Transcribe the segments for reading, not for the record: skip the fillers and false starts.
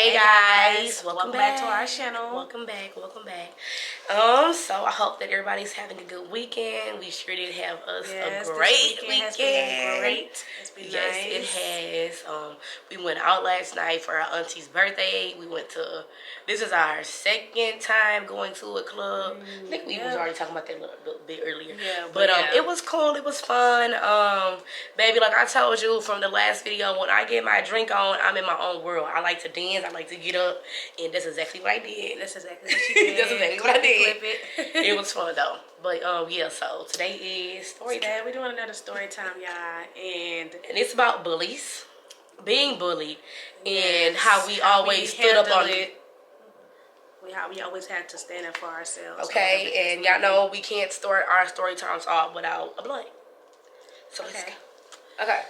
Hey guys, welcome back to our channel. Welcome back. So I hope that everybody's having a good weekend. We sure did have us a great weekend. Has been great. It's been yes, nice. It has. We went out last night for our auntie's birthday. We went to. This is our second time going to a club. I think we was already talking about that a little bit earlier. Yeah, but it was cool. It was fun. Baby, like I told you from the last video, when I get my drink on, I'm in my own world. I like to dance. I like to get up, and that's exactly what I did. That's exactly what you did. That's exactly what I did. Clip it. It was fun though. But yeah, so today is story time. We're doing another story time, y'all, and it's about bullies, being bullied, and how we always stood up on it. How we always had to stand up for ourselves. Okay, and y'all know we can't start our story times off without a blunt. So let's go. Okay.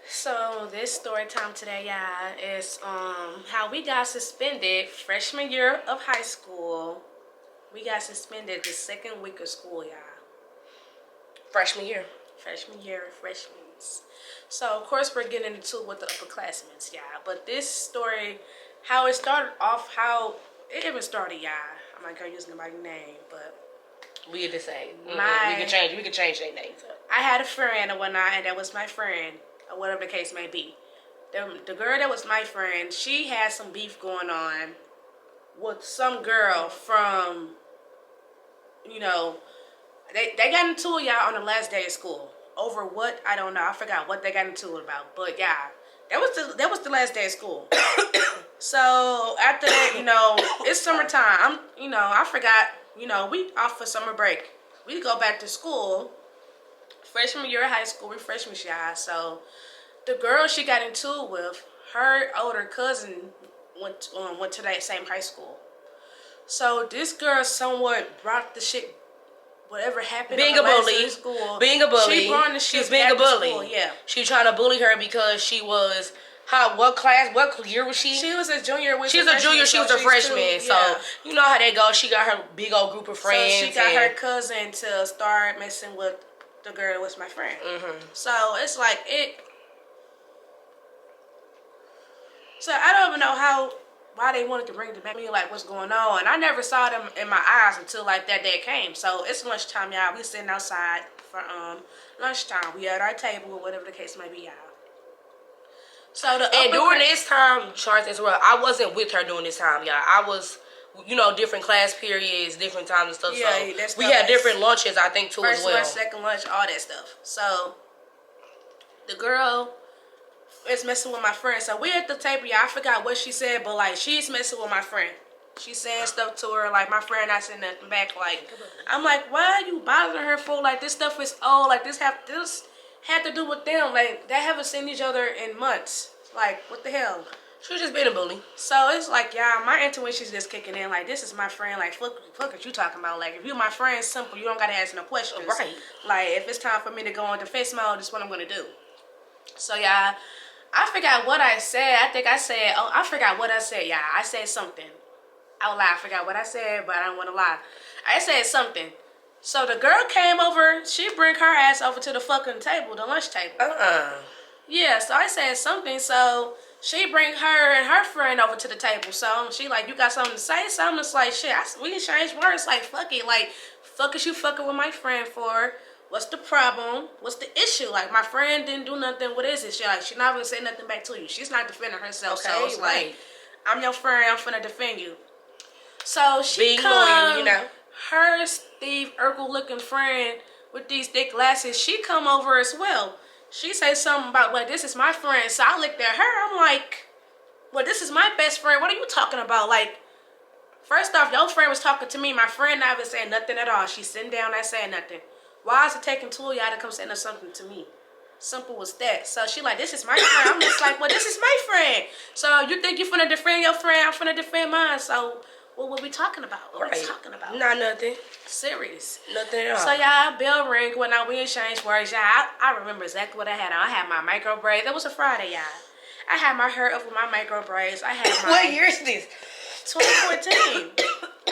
So this story time today, y'all, is how we got suspended freshman year of high school. We got suspended the second week of school, y'all. Freshman year. Freshmen. So of course we're getting into it with the upperclassmen, y'all. But this story, how it started off, how it even started, y'all. I'm not gonna use nobody's name, but we the same. We can change their names up. I had a friend and whatnot, and that was my friend, or whatever the case may be. The girl that was my friend, she had some beef going on with some girl from, you know, they got into it, y'all, on the last day of school. Over what? I don't know. I forgot what they got into it about. But yeah, that was the last day of school. So after that, you know, it's summertime. I forgot, you know, we off for summer break. We go back to school. Freshman year of high school, we freshmen, y'all. So the girl she got into it with, her older cousin went to that same high school. So this girl somewhat brought the shit, whatever happened. Being a bully. Being a bully. She brought the shit. She's being a bully. School, yeah. She trying to bully her because she was. What year was she? She was a junior. She's a junior. She was a freshman. So, you know how that goes. She got her big old group of friends. So she got her cousin to start messing with the girl that was my friend. So, it's like it. So, I don't even know why they wanted to bring it back to me, like, what's going on. And I never saw them in my eyes until, like, that day came. So, it's lunchtime, y'all. We sitting outside for lunchtime. We at our table or whatever the case may be, y'all. So during this time, Charles, as well, I wasn't with her during this time, y'all. I was, you know, different class periods, different times and stuff. Yeah, so we had different lunches, I think, too, as well. First lunch, second lunch, all that stuff. So the girl is messing with my friend. So we at the table, y'all. I forgot what she said, but like she's messing with my friend. She's saying stuff to her, like my friend not saying nothing back. Like I'm like, why are you bothering her for? Like this stuff is old. Like this had to do with them. Like, they haven't seen each other in months. Like, what the hell? She was just being a bully. So, it's like, yeah, my intuition's just kicking in. Like, this is my friend. Like, fuck what you talking about. Like, if you're my friend, simple. You don't got to ask no questions. Right. Like, if it's time for me to go into defense mode, this is what I'm going to do. So, yeah, I forgot what I said. I forgot what I said, yeah. I said something. Out loud. I forgot what I said, but I don't want to lie. I said something. So the girl came over. She bring her ass over to the fucking table, the lunch table. Yeah, so I said something. So she bring her and her friend over to the table. So she like, you got something to say? So I'm just like, shit, we can change words. Like, fuck it. Like, fuck is you fucking with my friend for? What's the problem? What's the issue? Like, my friend didn't do nothing. What is it? She like, she not gonna say nothing back to you. She's not defending herself. Okay, so it's like, I'm your friend. I'm finna defend you. So she loyal, you know. Her Steve Urkel looking friend with these thick glasses, she come over as well. She say something about, well, this is my friend. So I looked at her. I'm like, well, this is my best friend. What are you talking about? Like, first off, your friend was talking to me. My friend not even saying nothing at all. She's sitting down, not saying nothing. Why is it taking two of y'all to come saying something to me? Simple as that. So she like, this is my friend. I'm just like, well, this is my friend. So you think you finna defend your friend? I'm finna defend mine. So what we talking about? What we talking about? Not nothing. Serious. Nothing at all. So y'all, bell ring when we exchanged words. Y'all, I remember exactly what I had on. I had my micro braids. It was a Friday, y'all. I had my hair up with my micro braids. I had my... What year is this? 2014.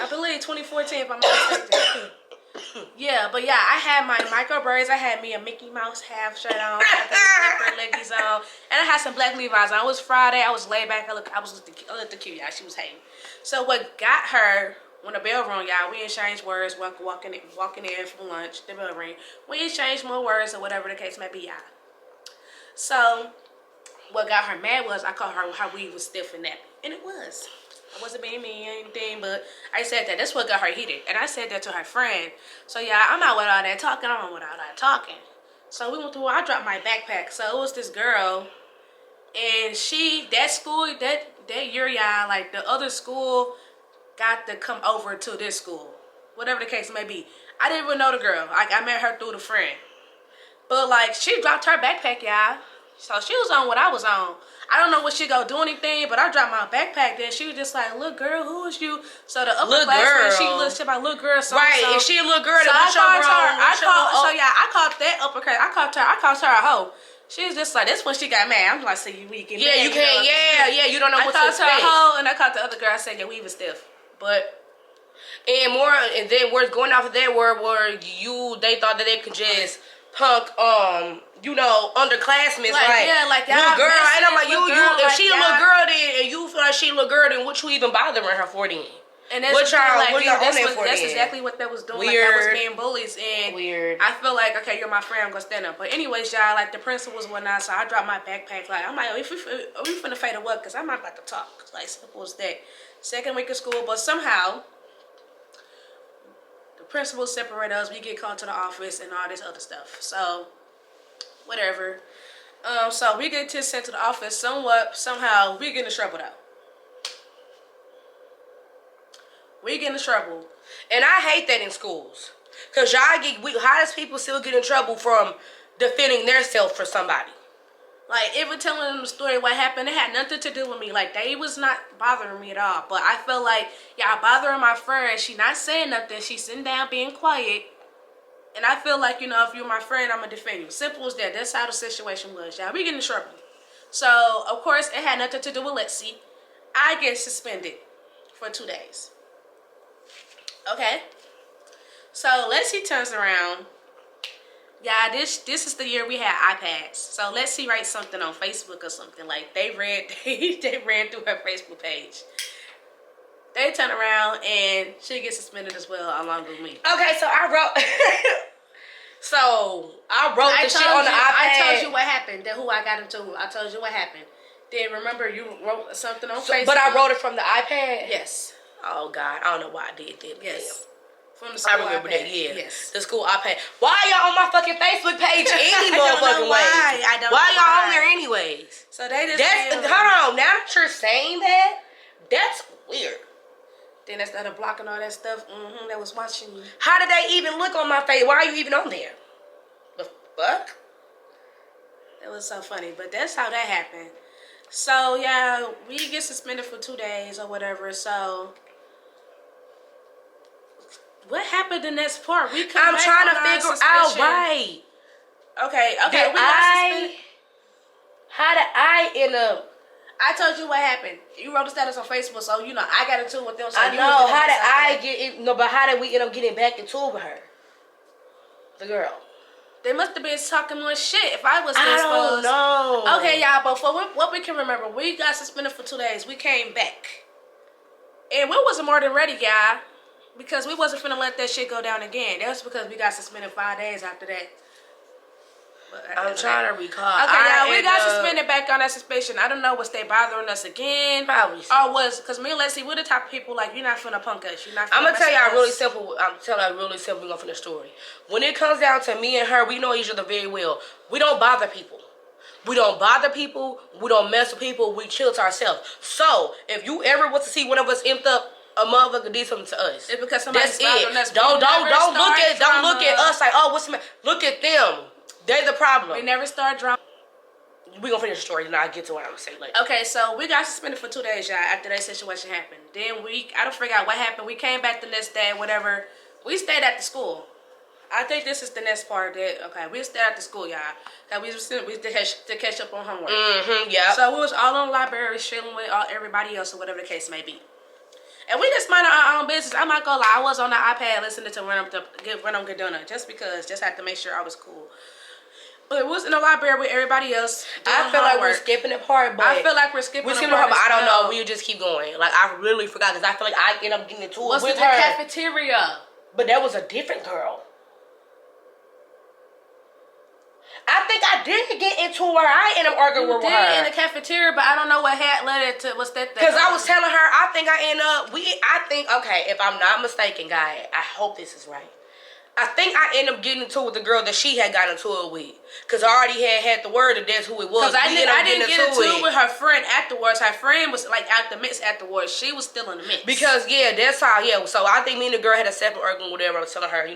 I believe 2014, if I'm not mistaken. Yeah, but yeah, I had my micro braids. I had me a Mickey Mouse half shirt on, I had the leggies on, and I had some black Levi's on. It was Friday. I was laid back. I looked the cute, y'all. She was hating. So what got her when the bell rang, y'all? We exchanged words. Walking in from lunch. The bell rang. We exchanged more words or whatever the case may be, y'all. So what got her mad was I called her weave was stiff and nappy, and it was. I wasn't being mean or anything, but I said that. That's what got her heated. And I said that to her friend. So, yeah, I'm not with all that talking. I'm not with all that talking. So, we went through, I dropped my backpack. So, it was this girl. And that year, y'all, like, the other school got to come over to this school. Whatever the case may be. I didn't even know the girl. Like, I met her through the friend. But, like, she dropped her backpack, y'all. So, she was on what I was on. I don't know what she go do anything, but I dropped my backpack there. She was just like, "Look, girl, who is you?" So the upperclassman, she looked to my little girl. So right, if she a little girl, so I called her a hoe. She was just like, "This when she got mad." I'm like, "So you weak?" Yeah, you can't. Yeah, you don't know what to expect. I called her a hoe, and I called the other girl. I said, "Yeah, we was stiff," but. And then we're going off of that word where they thought that they could just punk underclassmen like little girl, and I'm like if she a little girl then and you feel like she a little girl then what you even bothering her for then? And that's that's exactly what that was doing. Weird. Like that was being bullies and weird. I feel like okay, you're my friend, I'm gonna stand up. But anyways, y'all, like the principals and whatnot, so I dropped my backpack. Like I'm like, are we finna fade or what? Cause I'm not about to talk. Like simple as that. Second week of school, but somehow the principals separate us. We get called to the office and all this other stuff. So whatever. So we get sent to the office. Somehow we get in trouble though. We get in trouble, and I hate that in schools, cause how does people still get in trouble from defending themselves for somebody? Like even telling them the story what happened, it had nothing to do with me. Like they was not bothering me at all. But I felt like y'all bothering my friend. She not saying nothing. She sitting down being quiet. And I feel like, if you're my friend, I'm going to defend you. Simple as that. That's how the situation was, y'all. We get in trouble. So, of course, it had nothing to do with Lexi. I get suspended for 2 days. Okay? So, Lexi turns around. Yeah, this is the year we had iPads. So, Lexi writes something on Facebook or something. Like, they ran through her Facebook page. They turn around and she gets suspended as well along with me. Okay, so I wrote the shit on the iPad. I told you what happened. Then who I got into. I told you what happened. Then remember you wrote something on Facebook. But I wrote it from the iPad? Yes. Oh God, I don't know why I did that. Yes. From the school I remember iPad. that, yeah. Yes. The school iPad. Why y'all on my fucking Facebook page any motherfucking way? I don't know why y'all on why. there anyways? So they just hold on, now that you're saying that, that's weird. Then they started blocking all that stuff. That was watching you. How did they even look on my face? Why are you even on there? The fuck? That was so funny. But that's how that happened. So, yeah, we get suspended for 2 days or whatever. So, what happened in this part? I'm trying to figure out, right. Okay, we got suspended. How did I end up? I told you what happened. You wrote the status on Facebook, so I got into it with them. So I know. How did I get in? No, but how did we end up getting back into it with her? The girl. They must have been talking more shit. If I was this I don't know. Okay, y'all, but for what we can remember, we got suspended for 2 days. We came back. And we wasn't more than ready, y'all. Because we wasn't finna let that shit go down again. That was because we got suspended 5 days after that. I'm trying to recall. Okay, y'all, we got suspended back on that suspension. I don't know, was they bothering us again? Probably so. Or was, because me and Leslie, we're the type of people, like, you're not finna punk us. You're not finna I'm going to tell y'all us. I'm telling y'all really simple enough in the story. When it comes down to me and her, we know each other very well. We don't bother people. We don't bother people. We don't mess with people. We chill to ourselves. So, if you ever was to see one of us imped up, a motherfucker did something to us. It's because somebody's bothering us. Don't look at us like, oh, what's the matter? Look at them. They're the problem. We never start drama. We're going to finish the story and I'll get to what I'm going to say later. Okay, so we got suspended for 2 days, y'all, after that situation happened. Then I don't figure out what happened. We came back the next day, whatever. We stayed at the school. I think this is the next part we stayed at the school, y'all. That we to catch up on homework. Yeah. So we was all on the library chilling with everybody else or whatever the case may be. And we just minded our own business. I'm not gonna lie, I was on the iPad listening to Run on Good Donut just had to make sure I was cool. But it was in the library with everybody else. I feel like we're skipping the part, but I feel like we're skipping the but part. I don't know. We'll just keep going. Like, I really forgot because I feel like I end up getting into it with her. The cafeteria. But that was a different girl. I think I did get into her. I ended up arguing with her in the cafeteria, but I don't know what had led it to. What's that? Because I was telling her, okay, if I'm not mistaken, guy, I hope this is right. I think I ended up getting into it with the girl that she had gotten into it with. Because I already had the word that that's who it was. Because I didn't get into it with her friend afterwards. Her friend was like out the mix afterwards. She was still in the mix. Because, that's how, so I think me and the girl had a separate argument, whatever. I was telling her,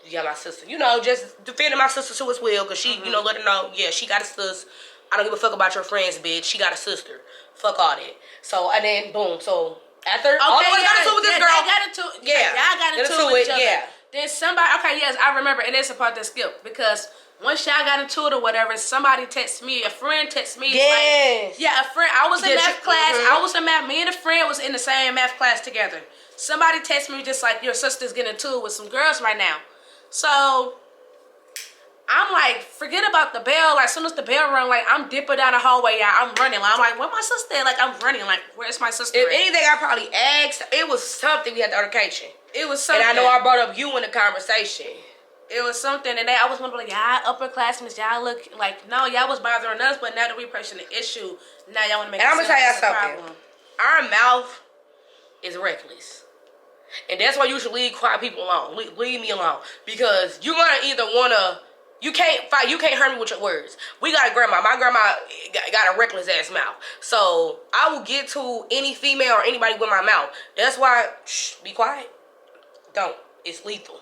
yeah, my sister. Just defending my sister to as well. Because she, let her know, she got a sis. I don't give a fuck about your friends, bitch. She got a sister. Fuck all that. So, and then, boom. So, after, all the way got into it with this girl. Y'all got into it with each other. Yeah. Then somebody, yes, I remember. And it's a part that skipped. Because once y'all got into it or whatever, somebody texted me. A friend texted me. Yes. A friend. I was in math class. I was in math. Me and a friend was in the same math class together. Somebody texted me just like, your sister's getting into it with some girls right now. So, I'm like, forget about the bell. Like, as soon as the bell rung, like, I'm dipping down the hallway. Yeah, I'm running. Like, I'm like, where my sister at? Like, I'm running. Like, where's my sister If at? anything, I probably asked. It was something we had the altercation. It was something. And I know I brought up you in the conversation. It was something. And I was wondering, like, y'all upperclassmen, y'all look like, no, y'all was bothering us, but now that we pressing the issue, now y'all want to make it. And I'm going to tell y'all something. Problem. Our mouth is reckless. And that's why you should leave quiet people alone. Leave me alone. Because you're going to either want to... You can't hurt me with your words. We got a grandma. My grandma got a reckless ass mouth. So I will get to any female or anybody with my mouth. That's why, be quiet. Don't. It's lethal.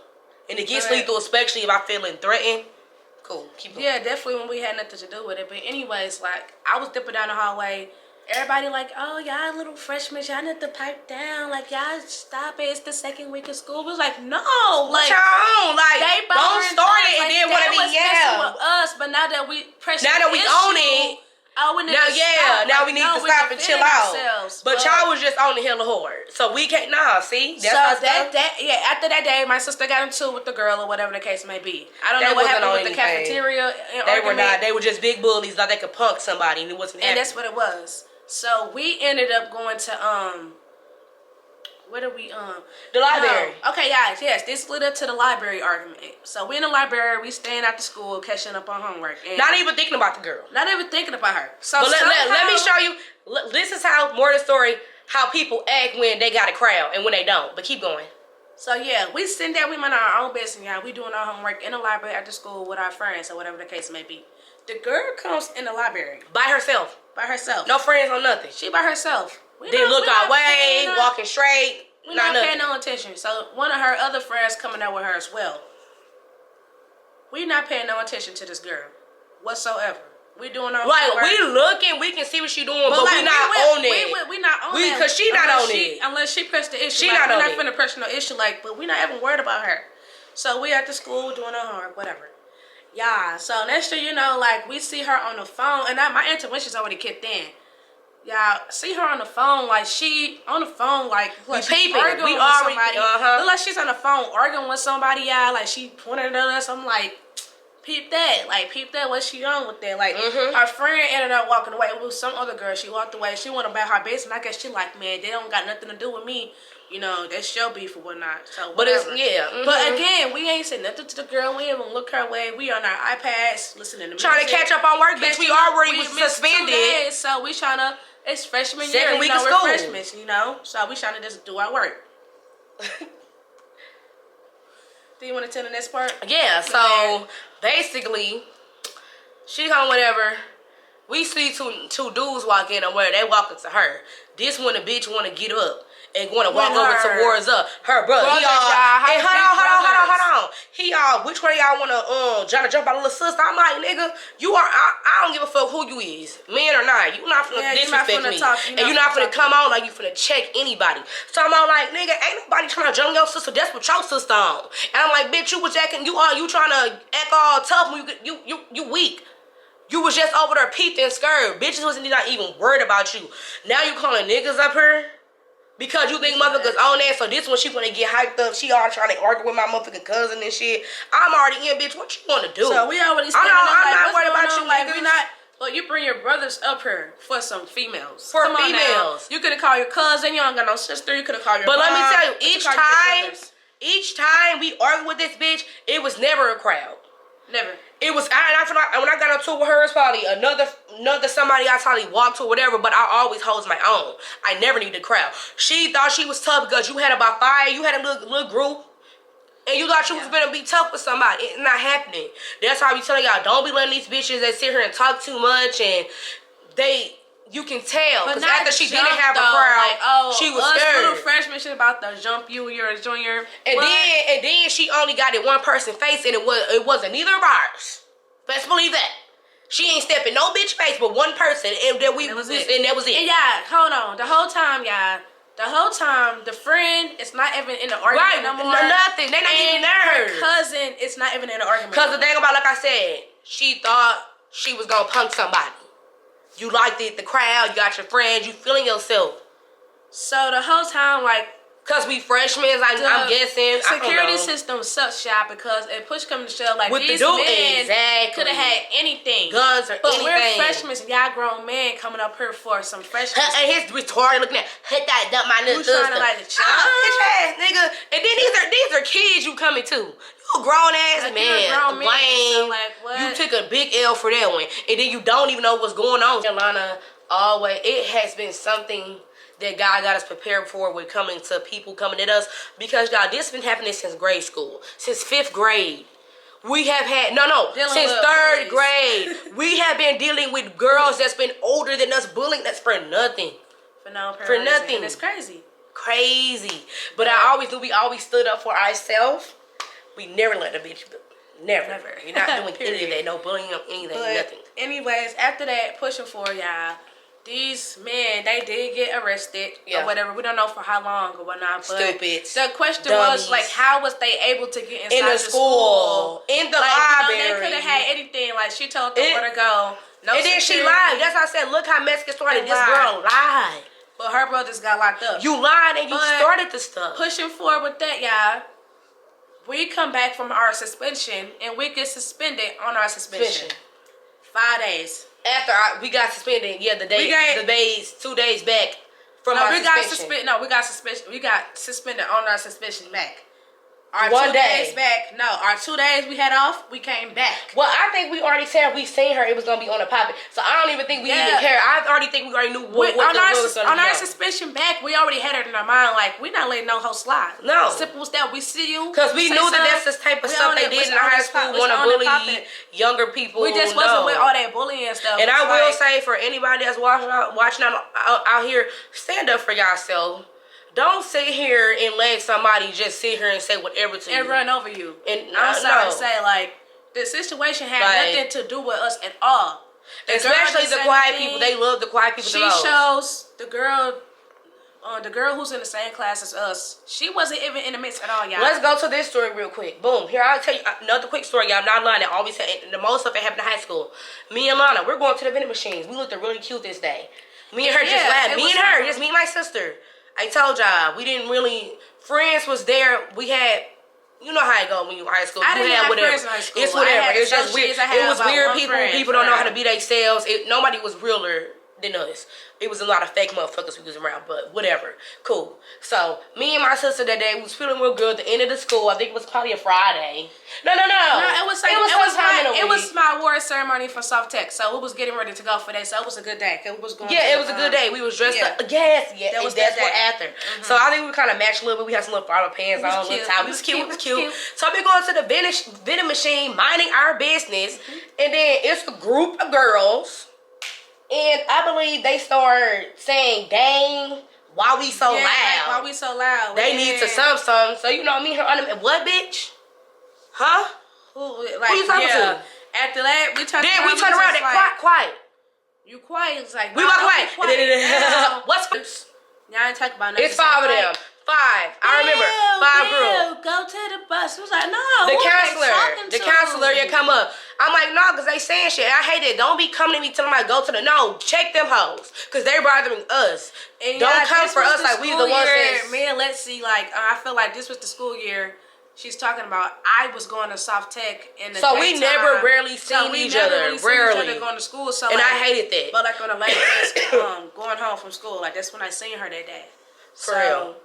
And it gets lethal, especially if I'm feeling threatened. Cool. Keep going. Yeah, definitely when we had nothing to do with it. But anyways, like, I was dipping down the hallway. Everybody like, oh, y'all little freshmen, y'all need to pipe down. Like, y'all stop it. It's the second week of school. We was like, no. Like, they don't start it and then want to be with us. But now that we own it. Now we need to stop and chill out. But y'all was just on the hill of horde. So we can't, see? That's after that day, my sister got into it with the girl or whatever the case may be. I don't know what happened with the cafeteria. They were not. They were just big bullies. Like they could punk somebody and it wasn't happening. And that's what it was. So we ended up going to where did we the library. No. Okay, yes. This led up to the library argument. So we in the library, we staying after school, catching up on homework. And not even thinking about the girl. Not even thinking about her. So but let me show you. This is how more of the story. How people act when they got a crowd and when they don't. But keep going. So yeah, we sitting there, we mind our own business. Yeah, we doing our homework in the library after school with our friends or whatever the case may be. The girl comes in the library by herself. No friends or nothing. She by herself. They look our way, walking straight. We're not paying no attention. So one of her other friends coming out with her as well. We not paying no attention to this girl whatsoever. We doing our homework. We looking, we can see what she doing, but we not on it. We not on it. Because she not on it. Unless she pressed the issue. She not on it. We're not finna press no issue, but we not even worried about her. So we at the school doing our homework, whatever. Yeah, so next thing you know, we see her on the phone, and my intuition's already kicked in. Y'all see her on the phone, she on the phone, we peeping. Arguing with somebody. Look like she's on the phone arguing with somebody, y'all. She pointed at us. I'm like, peep that. What's she on with that? Her friend ended up walking away. It was some other girl. She walked away. She went about her business. And I guess she man, they don't got nothing to do with me. That's your beef or whatnot. So, whatever. But But again, we ain't said nothing to the girl. We ain't even look her way. We on our iPads listening to music. Trying to catch up on work, bitch. We already was suspended. 2 days, so we trying to. It's freshman year. Second week of we're school. freshmen, So we trying to just do our work. Do you want to tell the next part? Yeah. So basically, she come whatever. We see two dudes walk in, and where they walking to her. This one, the bitch want to get up and want to walk over towards her brother. He all, hey, hold on. He all, which one of y'all want to try to jump out a little sister? I'm like, nigga, I don't give a fuck who you is, man or not. You not finna disrespect me, and you not finna come on like you finna check anybody. So I'm all like, nigga, ain't nobody trying to jump your sister. That's what your sister on. And I'm like, bitch, you was acting, you trying to act all tough when you weak. You was just over there peeped and scared. Bitches wasn't not even worried about you. Now you calling niggas up here? Because you think motherfuckers on that, so this one she wanna get hyped up. She all trying to argue with my motherfucking cousin and shit. I'm already in, bitch. What you wanna do? So we already I'm not worried about you, like niggas. we not. Well, you bring your brothers up here for some females. For Come on females. now. You could have called your cousin. You don't got no sister. You could have called your But mom. let me tell you, But each time we argued with this bitch, it was never a crowd. Never. It was, I feel like when I got into it with her, it's probably another somebody I probably walked to or whatever, but I always holds my own. I never need a crowd. She thought she was tough because you had about 5, you had a little group, and you thought you was gonna be tough with somebody. It's not happening. That's why I be telling y'all, don't be letting these bitches that sit here and talk too much, and you can tell. Because after she didn't have a crowd, like, she was scared. Little freshman shit about to jump you, you're a junior. And then she only got it one person face, and it wasn't neither of ours. Best believe that. She ain't stepping no bitch face but one person, and that was it. And yeah, hold on. The whole time, the friend is not even in the argument no more. Nothing. They not even there. Her cousin is not even in the argument. Because the thing about, like I said, she thought she was gonna punk somebody. You liked it, the crowd, you got your friends, you feeling yourself. So the whole time, like, because we freshmen, I'm guessing. Security system sucks, y'all, because if push comes to shove, like, with these the men could have had anything. Guns or anything. But we're freshmen, y'all grown men coming up here for some freshmen. And his retarded looking at, hit that, dump my little trying to, like, ass, nigga. And then these are kids you coming to. You a grown ass like, man. Wayne, so, like, what? You took a big L for that one. And then you don't even know what's going on. Carolina, always, it has been something that God got us prepared for with coming to people coming at us. Because, y'all, this has been happening since grade school. Since 5th grade. We have had, since 3rd grade. We have been dealing with girls that's been older than us, bullying us for nothing. For no purpose. For nothing. And it's crazy. Crazy. But I always knew we always stood up for ourselves. We never let a bitch do. Never. You're not doing any of that. No bullying, anything, nothing. Anyways, after that, pushing for y'all, these men, they did get arrested or whatever. We don't know for how long or whatnot. But stupid. The question was, like, how was they able to get inside in the school? In the like, library. They could have had anything. Like, she told them where to go. No and then she lied. That's why I said, look how Mexican started. This girl lied. But her brothers got locked up. You lied and you started the stuff. Pushing forward with that, y'all. We come back from our suspension and we get suspended on our suspension. 5 days. After we got suspended, the 2 days back from our suspension. We got suspended on our suspension back. Our 1 2 days back. No, our 2 days we had off, we came back. Well, I think we already said we seen her. It was gonna be on a popping. So I don't even think we even care. I already think we already knew what the was gonna be. On our suspension back, we already had it in our mind. Like, we not letting no hoe slide. No. Simple as that. We see you. Because we knew that's the type of stuff they did in high school. Want to bully younger people. We just wasn't with all that bullying stuff. And I will say, for anybody that's watching out here, stand up for yourself. Don't sit here and let somebody just sit here and say whatever to you. And run over you. And I'm sorry to say, like, the situation had nothing to do with us at all. Especially the quiet people. They love the quiet people the most. She shows the girl who's in the same class as us. She wasn't even in the mix at all, y'all. Let's go to this story real quick. Boom. Here, I'll tell you another quick story, y'all. I'm not lying. I always say the most of it happened in high school. Me and Lana, we're going to the vending machines. We looked really cute this day. Me and her just laughed. Me and her, just me and my sister. I told y'all, we didn't really, friends was there. We had, you know how it go when you in high school. I didn't have friends in high school. It's whatever. It's just weird. It was weird people. People don't know how to be themselves. Nobody was realer than us. It was a lot of fake motherfuckers we was around, but whatever. Cool. So, me and my sister that day was feeling real good at the end of the school. I think it was probably a Friday. No. It was my award ceremony for Soft Tech, so it was getting ready to go for that. So it was a good day. It was going. Yeah, it was a good day. We was dressed up. Yes. That's what after. Mm-hmm. So I think we kind of matched a little bit. We had some little bottle pants on, little tie. We was cute. So we going to the vending machine, minding our business, and then it's a group of girls. And I believe they started saying, dang, why we so loud? Like, why we so loud? They need to something. So, you know, me and her, what, bitch? Huh? Who you talking to? After that, we turned around. They quiet. You quiet. It's like, we were quiet. What's first? Y'all ain't talking about nothing. It's 5 of them. 5. I remember 5 girls. Go to the bus. It was like, no. The counselor, you come up. I'm like, no, because they saying shit. I hate it. Don't be coming to me telling me go to the, no, check them hoes. Because they're bothering us. And don't come for us like we the ones that. Me and Lexi, like, I feel like this was the school year she's talking about. I was going to Soft Tech in the So daytime. we never rarely seen each other. Rarely. Going to school. So, and like, I hated that. But like on the last day, going home from school, like that's when I seen her that day. For real.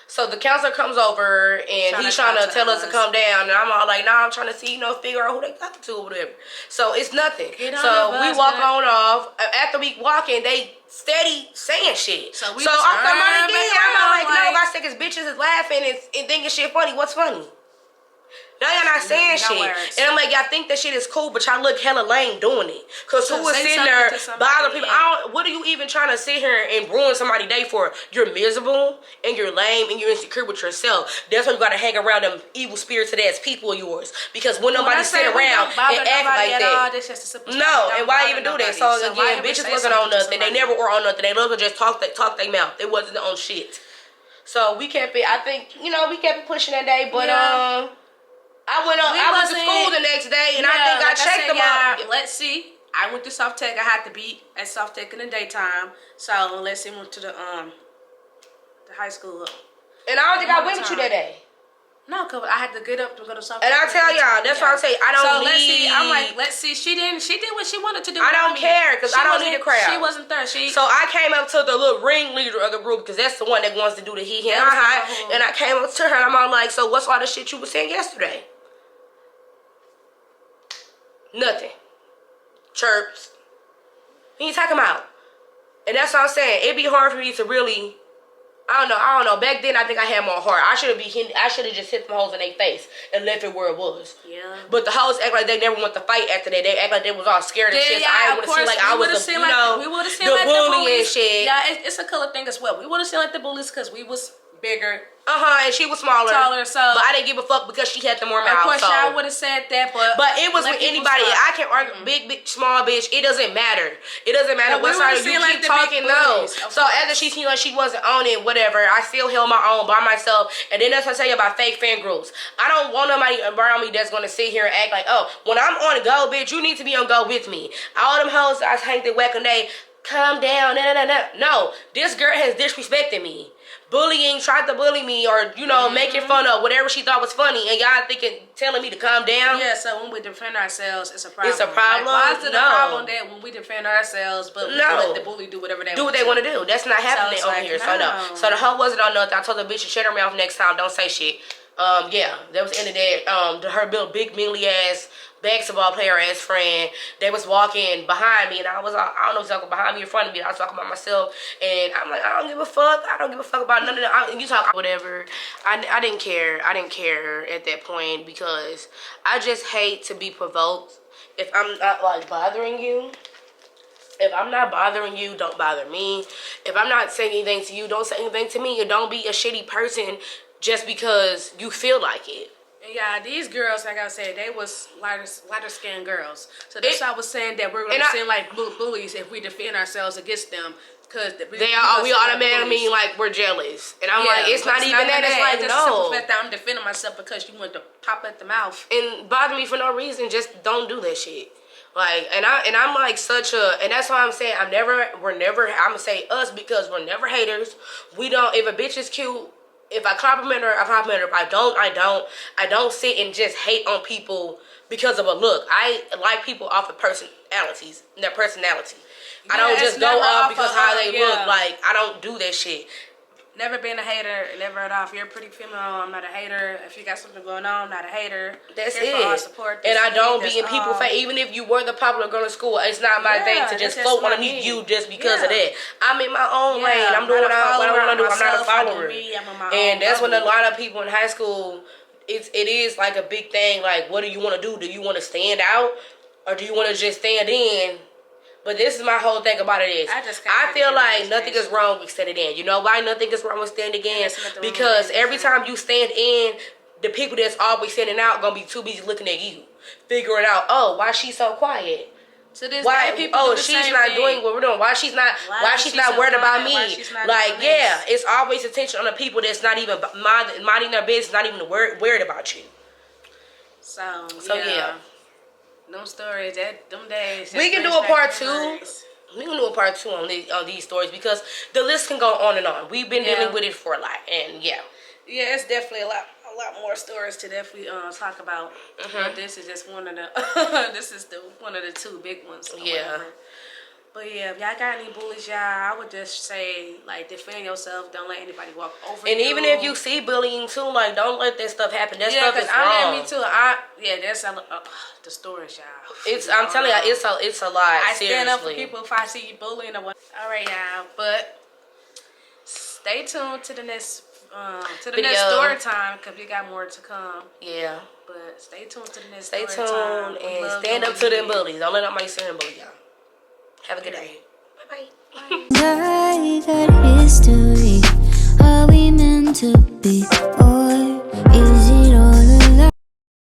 So the counselor comes over and he's trying to tell us to come down, and I'm all like, nah, I'm trying to see, figure out who they talking to or whatever. So it's nothing. So we walk on off. After we walking, they steady saying shit. So I'm like, no, I think his bitches is laughing and thinking shit funny. What's funny? Now y'all not saying shit. Words. And I'm like, y'all think that shit is cool, but y'all look hella lame doing it. Because who was sitting there bothering people? What are you even trying to sit here and ruin somebody's day for? You're miserable, and you're lame, and you're insecure with yourself. That's why you got to hang around them evil spirited ass people of yours. Because when nobody sit around and act like that. No, and why even do that? So again, bitches wasn't on nothing. They never were on nothing. They love to just talk their mouth. They wasn't on shit. So we kept it, I think, we kept it pushing that day, but I went to school the next day, and I think I checked them out. Let's see. I went to Soft Tech. I had to be at Soft Tech in the daytime. So let's see, went to the high school. And I don't think I went with you that day. No, cause I had to get up to go to Soft Tech. And I tell y'all, that's why I say I don't need. Let's see. I'm like, let's see. She did what she wanted to do. I don't care because I don't need a crowd. She wasn't there. So I came up to the little ringleader of the group because that's the one that wants to do the he and I. And I came up to her and I'm all like, so what's all the shit you was saying yesterday? Nothing. Chirps. What you talking about? And that's what I'm saying. It'd be hard for me to really. I don't know. Back then, I think I had more heart. I should have just hit them hoes in their face and left it where it was. Yeah. But the hoes act like they never want to fight after that. They act like they was all scared of shit. So I would have seen like I was the bully and shit. Yeah, it's a color thing as well. We would have seen like the bullies because we was bigger. And she was smaller. Taller, so. But I didn't give a fuck because she had the more mouth. Of course, I would have said that, but it was with anybody. I can argue big, small bitch. It doesn't matter. It doesn't matter what side you keep talking. No. So after she seemed like she wasn't on it, whatever, I still held my own by myself. And then that's what I tell you about fake fan groups. I don't want nobody around me that's gonna sit here and act like, oh, when I'm on go, bitch, you need to be on go with me. All them hoes I hang the whack and they calm down. No, this girl has disrespected me. Bullying, tried to bully me, or making fun of whatever she thought was funny, and y'all telling me to calm down. Yeah, so when we defend ourselves, it's a problem. It's a problem. Like, why is it a problem that when we defend ourselves, but we let the bully do whatever they want to do? That's not happening over here. So no. So the hoe wasn't on nothing. I told the bitch to shut her mouth next time. Don't say shit. Yeah, that was the end of that. Her little big mingly ass basketball player ass friend, they was walking behind me, and I don't know if he was talking behind me or in front of me. I was talking about myself, and I'm like, I don't give a fuck. I don't give a fuck about none of that. You talk whatever. I didn't care. I didn't care at that point because I just hate to be provoked. If I'm not like bothering you. If I'm not bothering you, don't bother me. If I'm not saying anything to you, don't say anything to me. And don't be a shitty person just because you feel like it. Yeah, these girls, like I said, they was lighter skinned girls. So that's why I was saying that we're going to seem like bullies if we defend ourselves against them. Because we automatically mean like we're jealous. And I'm like, it's not even that. It's like, no. Simple fact that I'm defending myself because you want to pop at the mouth. And bother me for no reason. Just don't do that shit. Like, and I'm like and that's why I'm saying I'm gonna say us because we're never haters. We don't, if a bitch is cute, if I compliment her, I compliment her. If I don't sit and just hate on people because of a look. I like people off of personalities, their personality. I don't just go off because how they look. Like, I don't do that shit. Never been a hater, never at all. If you're a pretty female, I'm not a hater. If you got something going on, I'm not a hater. That's it. And I don't be in people's face. Even if you were the popular girl in school, it's not my thing to just float underneath you just because of that. I'm in my own lane. I'm doing what I want to do. I'm not a follower. And that's when a lot of people in high school, it is like a big thing. Like, what do you want to do? Do you want to stand out? Or do you want to just stand in? But this is my whole thing about it is, I feel like nothing is wrong with standing in. You know why nothing is wrong with standing in? Because every time you stand in, the people that's always standing out gonna be too busy looking at you, figuring out, oh, why she so quiet? To this Why? day, people do the She's same not thing. doing what we're doing. Why she's not? Why she's not worried about me? Why she's not Like, doing yeah, this? it's always attention on the people that's not even minding their business, not even worried about you. So yeah. Them stories, them days. We can do a part 2. We can do a part 2 on these stories because the list can go on and on. We've been dealing with it for a lot, and yeah, it's definitely a lot more stories to definitely talk about. But this is just one of the one of the 2 big ones. Yeah. Whatever. But yeah, if y'all got any bullies, y'all, I would just say, like, defend yourself. Don't let anybody walk over you. And even if you see bullying too, like, don't let that stuff happen. That stuff is wrong. Me too. That's the stories, y'all. I'm telling you, it's a lot. I stand up for people if I see you bullying or what. All right, y'all. But stay tuned to the next next story time because we got more to come. Yeah. But stay tuned to the next story time. Stay tuned and stand up to them bullies. Don't let nobody stand and bully y'all. Have a good day. Bye-bye. Like that history, are we meant to be?